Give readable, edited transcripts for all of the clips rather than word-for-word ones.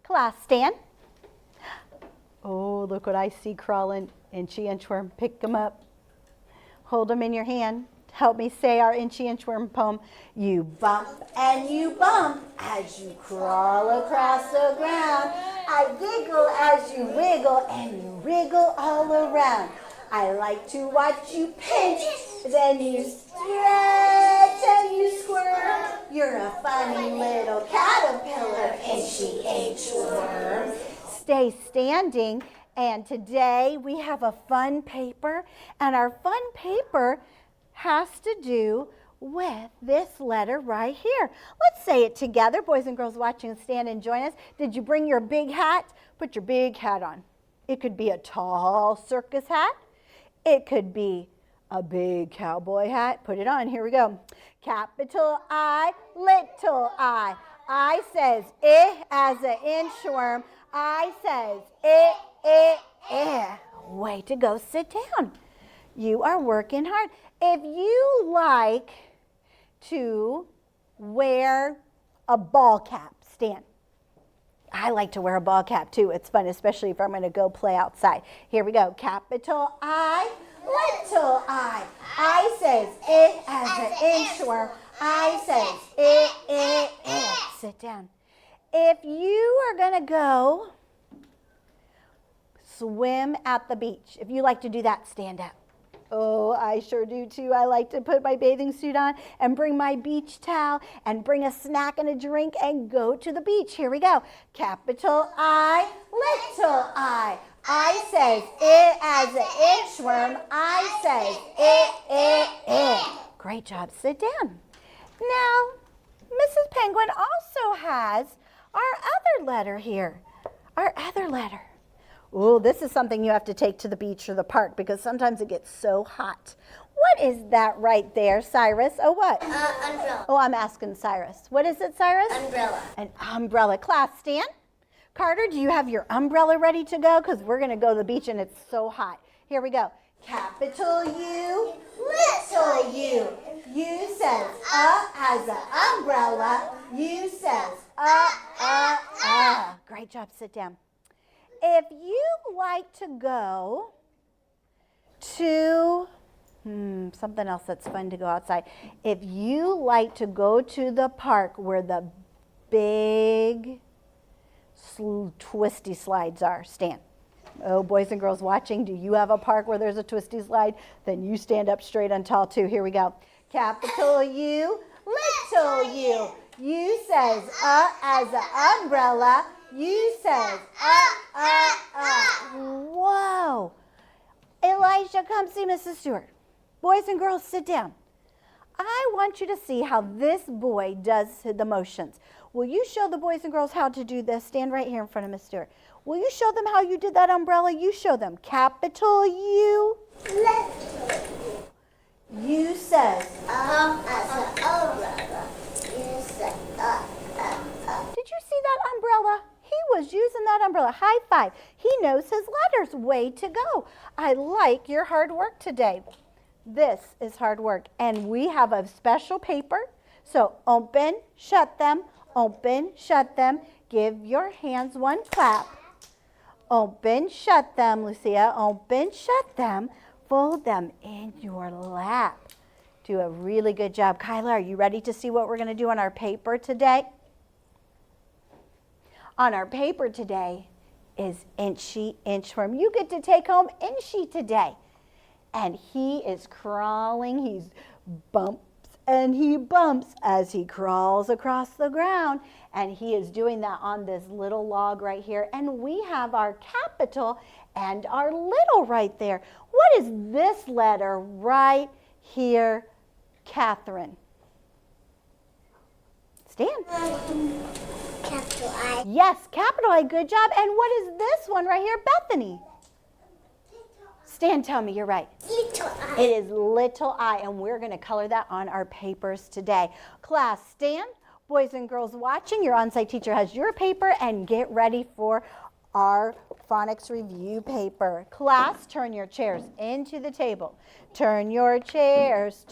Class, stand. Oh, look what I see crawling. Inchy inchworm, pick them up. Hold them in your hand. Help me say our Inchy inchworm poem. You bump and you bump as you crawl across the ground. I giggle as you wiggle and you wriggle all around. I like to watch you pinch, then you stretch and you squirm. You're a funny little caterpillar, Inchy inchworm. Stay standing, and today we have a fun paper, and our fun paper has to do with this letter right here. Let's say it together. Boys and girls watching, stand and join us. Did you bring your big hat? Put your big hat on. It could be a tall circus hat. It could be a big cowboy hat. Put it on. Here we go. Capital I, little I. I says as an inchworm. I says Way to go. Sit down. You are working hard. If you like to wear a ball cap, stand. I like to wear a ball cap too. It's fun, especially if I'm going to go play outside. Here we go. Capital I, little I. I says as an inchworm. I says Sit down. If you are going to go swim at the beach, if you like to do that, stand up. Oh, I sure do too. I like to put my bathing suit on and bring my beach towel and bring a snack and a drink and go to the beach. Here we go. Capital I, little I. I says as an inchworm. I says Great job. Sit down. Now, Mrs. Penguin also has our other letter here. Our other letter. Oh, this is something you have to take to the beach or the park because sometimes it gets so hot. What is that right there, Cyrus? Oh, what? Umbrella. Oh, I'm asking Cyrus. What is it, Cyrus? Umbrella. An umbrella. Class, stand. Carter, do you have your umbrella ready to go? Because we're going to go to the beach and it's so hot. Here we go. Capital U, little u. U says as an umbrella. U says Great job. Sit down. If you like to go to something else that's fun to go outside. If you like to go to the park where the big twisty slides are, stand. Oh, boys and girls watching, do you have a park where there's a twisty slide? Then you stand up straight and tall too. Here we go. Capital U, little u. U says as an umbrella. U says Whoa. Elijah, come see Mrs. Stewart. Boys and girls, sit down. I want you to see how this boy does the motions. Will you show the boys and girls how to do this? Stand right here in front of Miss Stewart. Will you show them how you did that umbrella? You show them. Capital U. U says As an umbrella. You said Did you see that umbrella? He was using that umbrella. High five. He knows his letters. Way to go. I like your hard work today. This is hard work. And we have a special paper. So open, shut them. Open, shut them. Give your hands one clap. Open, shut them, Lucia. Open, shut them. Fold them in your lap. Do a really good job. Kyla, are you ready to see what we're going to do on our paper today? On our paper today is Inchy inchworm. You get to take home Inchy today. And he is crawling. He bumps and he bumps as he crawls across the ground. And he is doing that on this little log right here. And we have our capital and our little right there. What is this letter right here, Catherine? Stand. Capital I. Yes, capital I, good job. And what is this one right here, Bethany? Stan, tell me, you're right. Little I. It is little I, and we're going to color that on our papers today. Class, stand. Boys and girls watching, your on-site teacher has your paper, and get ready for our phonics review paper. Class, turn your chairs into the table. Turn your chairs,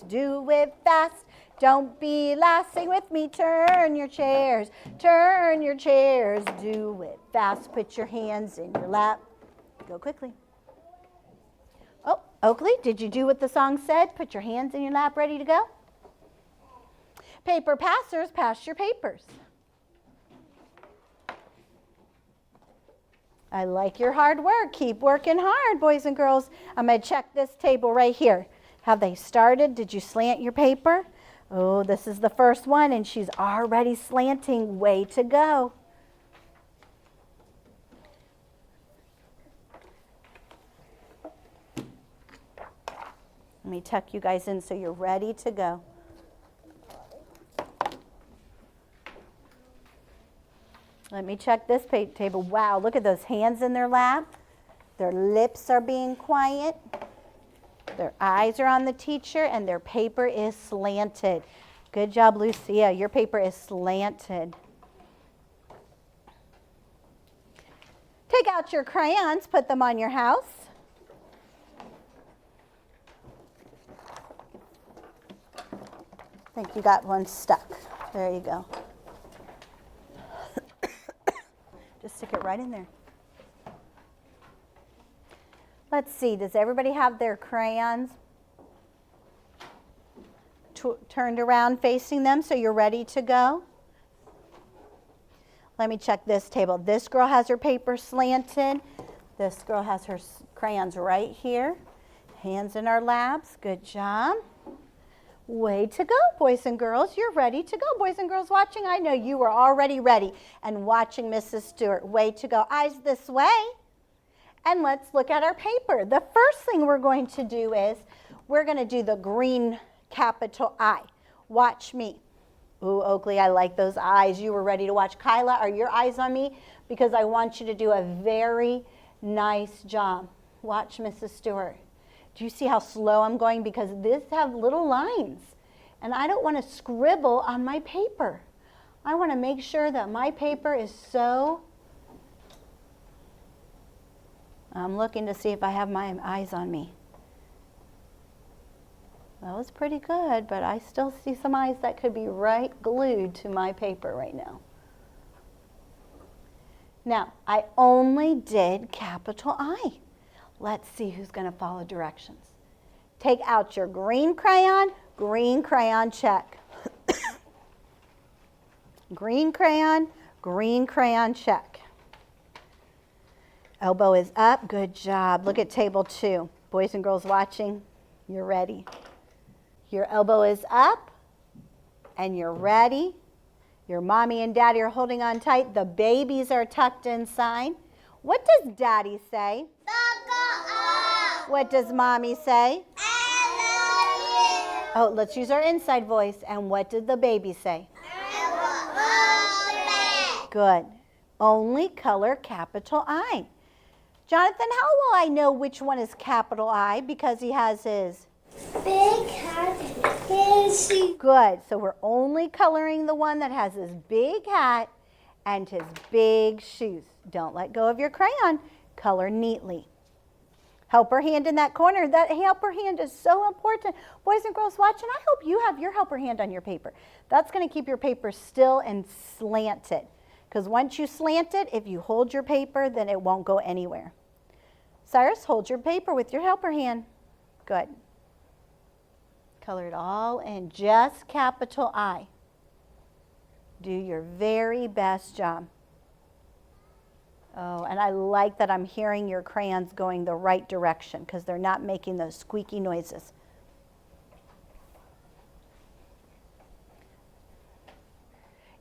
do it fast. Don't be last, sing with me, turn your chairs, do it fast, put your hands in your lap. Go quickly. Oh, Oakley, did you do what the song said? Put your hands in your lap, ready to go? Paper passers, pass your papers. I like your hard work. Keep working hard, boys and girls. I'm going to check this table right here. Have they started? Did you slant your paper? Oh, this is the first one, and she's already slanting. Way to go. Let me tuck you guys in so you're ready to go. Let me check this table. Wow, look at those hands in their lap. Their lips are being quiet. Their eyes are on the teacher, and their paper is slanted. Good job, Lucia. Your paper is slanted. Take out your crayons, put them on your house. I think you got one stuck. There you go. Just stick it right in there. Let's see, does everybody have their crayons turned around facing them so you're ready to go? Let me check this table. This girl has her paper slanted. This girl has her crayons right here. Hands in our laps. Good job. Way to go, boys and girls. You're ready to go. Boys and girls watching, I know you were already ready and watching Mrs. Stewart. Way to go. Eyes this way. And let's look at our paper. The first thing we're going to do is we're going to do the green capital I. Watch me. Ooh, Oakley, I like those eyes. You were ready to watch. Kyla, are your eyes on me? Because I want you to do a very nice job. Watch Mrs. Stewart. Do you see how slow I'm going? Because this have little lines. And I don't want to scribble on my paper. I want to make sure that my paper is so... I'm looking to see if I have my eyes on me. That was pretty good, but I still see some eyes that could be right glued to my paper right now. Now, I only did capital I. Let's see who's going to follow directions. Take out your green crayon, check. Green crayon, check. Elbow is up, good job. Look at table 2. Boys and girls watching, you're ready. Your elbow is up, and you're ready. Your mommy and daddy are holding on tight. The babies are tucked inside. What does daddy say? What does mommy say? I love you. Oh, let's use our inside voice. And what did the baby say? Good. Only color capital I. Jonathan, how will I know which one is capital I? Because he has his big hat and shoes. Good. So we're only coloring the one that has his big hat and his big shoes. Don't let go of your crayon. Color neatly. Helper hand in that corner. That helper hand is so important. Boys and girls watching, I hope you have your helper hand on your paper. That's going to keep your paper still and slanted. Because once you slant it, if you hold your paper, then it won't go anywhere. Cyrus, hold your paper with your helper hand. Good. Color it all in just capital I. Do your very best job. Oh, and I like that I'm hearing your crayons going the right direction because they're not making those squeaky noises.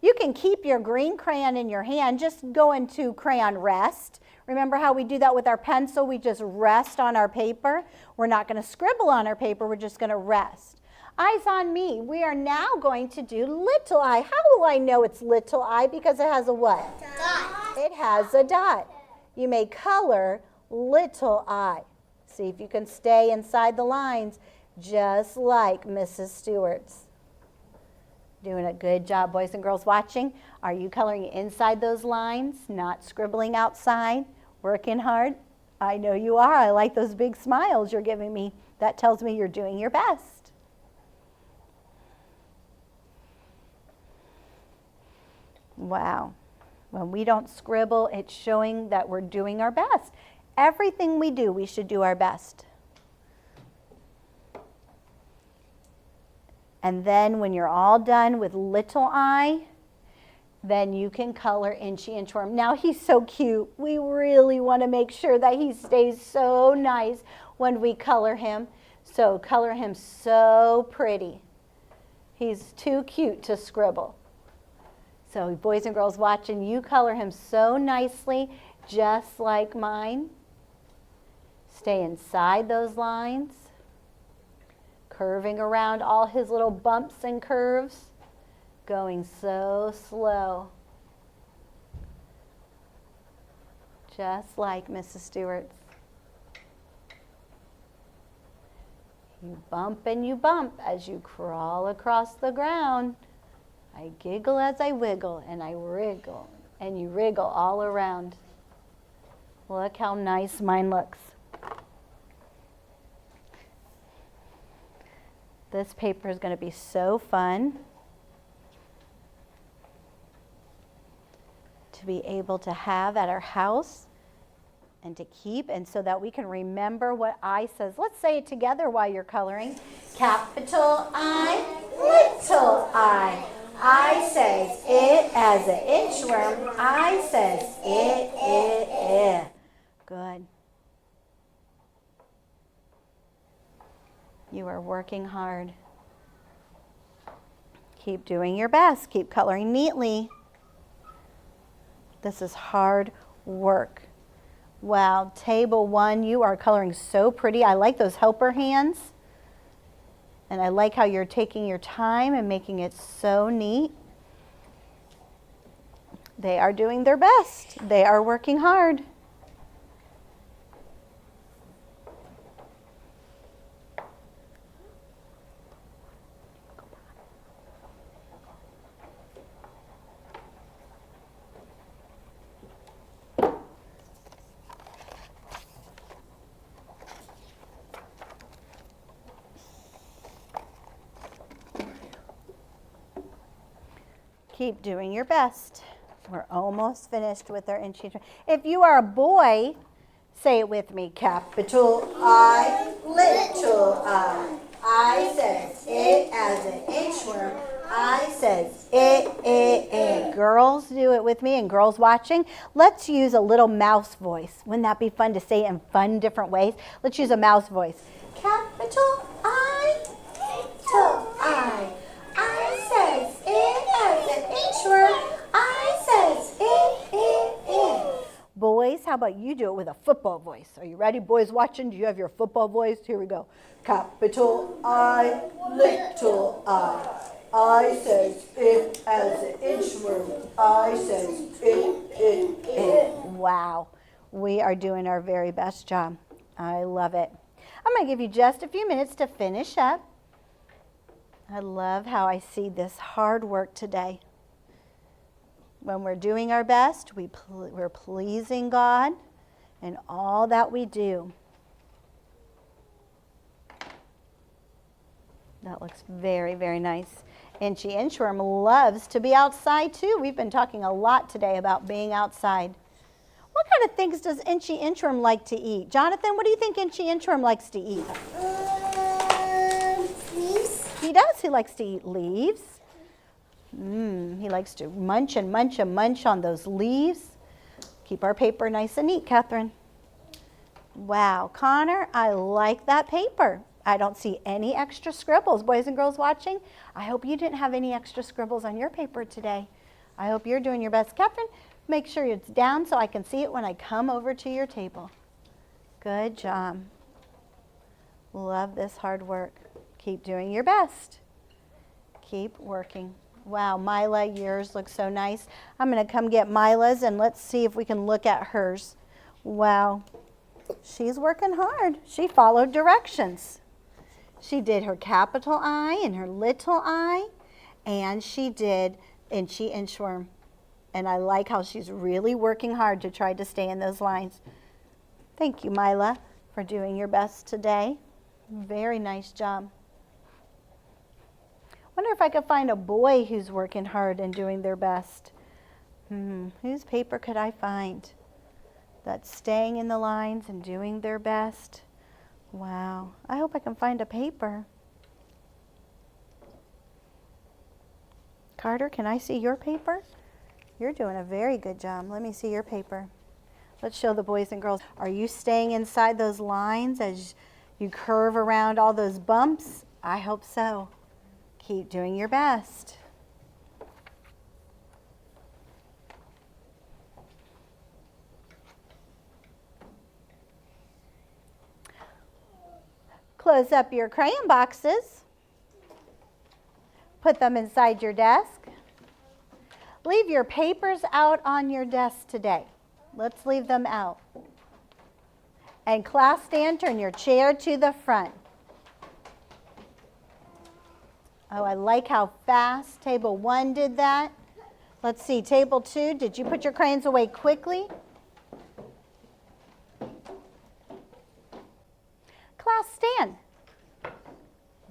You can keep your green crayon in your hand. Just go into crayon rest. Remember how we do that with our pencil? We just rest on our paper. We're not going to scribble on our paper. We're just going to rest. Eyes on me. We are now going to do little I. How will I know it's little I? Because it has a what? Dot. It has a dot. You may color little I. See if you can stay inside the lines just like Mrs. Stewart's. Doing a good job, boys and girls watching. Are you coloring inside those lines, not scribbling outside, working hard? I know you are. I like those big smiles you're giving me. That tells me you're doing your best. Wow. When we don't scribble, it's showing that we're doing our best. Everything we do, we should do our best. And then when you're all done with little eye, then you can color Inchy Inchworm. Now he's so cute. We really want to make sure that he stays so nice when we color him. So color him so pretty. He's too cute to scribble. So boys and girls watching, you color him so nicely, just like mine. Stay inside those lines, curving around all his little bumps and curves, going so slow. Just like Mrs. Stewart's. You bump and you bump as you crawl across the ground. I giggle as I wiggle, and I wriggle, and you wriggle all around. Look how nice mine looks. This paper is going to be so fun to be able to have at our house and to keep, and so that we can remember what I says. Let's say it together while you're coloring. Capital I, little I. I says it as an inchworm. I says it. Good. You are working hard. Keep doing your best. Keep coloring neatly. This is hard work. Wow, table 1, you are coloring so pretty. I like those helper hands. And I like how you're taking your time and making it so neat. They are doing their best. They are working hard. Keep doing your best. We're almost finished with our Inchy Inchworm. If you are a boy, say it with me. Capital I, little I. I says it as an inchworm. I says it. Girls, do it with me, and girls watching, let's use a little mouse voice. Wouldn't that be fun to say it in fun, different ways? Let's use a mouse voice. Capital I, little I. I says it as an inchworm. I says it. Boys, how about you do it with a football voice? Are you ready, boys watching? Do you have your football voice? Here we go. Capital I, little I. I says it as an inchworm. I says it. Wow, we are doing our very best job. I love it. I'm going to give you just a few minutes to finish up. I love how I see this hard work today. When we're doing our best, we're pleasing God in all that we do. That looks very, very nice. Inchy Inchworm loves to be outside too. We've been talking a lot today about being outside. What kind of things does Inchy Inchworm like to eat? Jonathan, what do you think Inchy Inchworm likes to eat? Leaves. He does. He likes to eat leaves. He likes to munch and munch and munch on those leaves. Keep our paper nice and neat, Catherine. Wow, Connor, I like that paper. I don't see any extra scribbles. Boys and girls watching, I hope you didn't have any extra scribbles on your paper today. I hope you're doing your best. Catherine, make sure it's down so I can see it when I come over to your table. Good job. Love this hard work. Keep doing your best. Keep working. Wow, Mila, yours looks so nice. I'm going to come get Mila's and let's see if we can look at hers. Wow, she's working hard. She followed directions. She did her capital I and her little I, and she did Inchy Inchworm. And I like how she's really working hard to try to stay in those lines. Thank you, Mila, for doing your best today. Very nice job. Wonder if I could find a boy who's working hard and doing their best. Whose paper could I find that's staying in the lines and doing their best? Wow, I hope I can find a paper. Carter, can I see your paper? You're doing a very good job. Let me see your paper. Let's show the boys and girls. Are you staying inside those lines as you curve around all those bumps? I hope so. Keep doing your best. Close up your crayon boxes. Put them inside your desk. Leave your papers out on your desk today. Let's leave them out. And class stand, turn your chair to the front. Oh, I like how fast table 1 did that. Let's see, table 2, did you put your crayons away quickly? Class stand.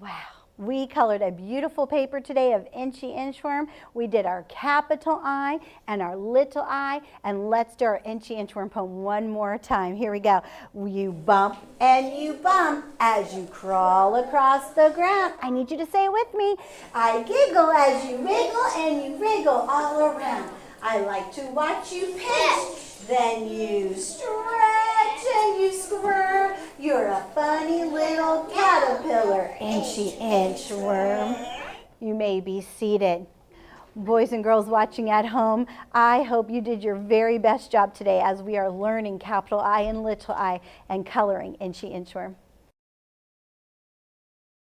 Wow. We colored a beautiful paper today of Inchy Inchworm. We did our capital I and our little I, and let's do our Inchy Inchworm poem one more time. Here we go. You bump and you bump as you crawl across the ground. I need you to say it with me. I giggle as you wriggle and you wriggle all around. I like to watch you pinch, then you stretch and you squirm. You're a funny little caterpillar, Inchy Inchworm. You may be seated. Boys and girls watching at home, I hope you did your very best job today as we are learning capital I and little I and coloring Inchy Inchworm.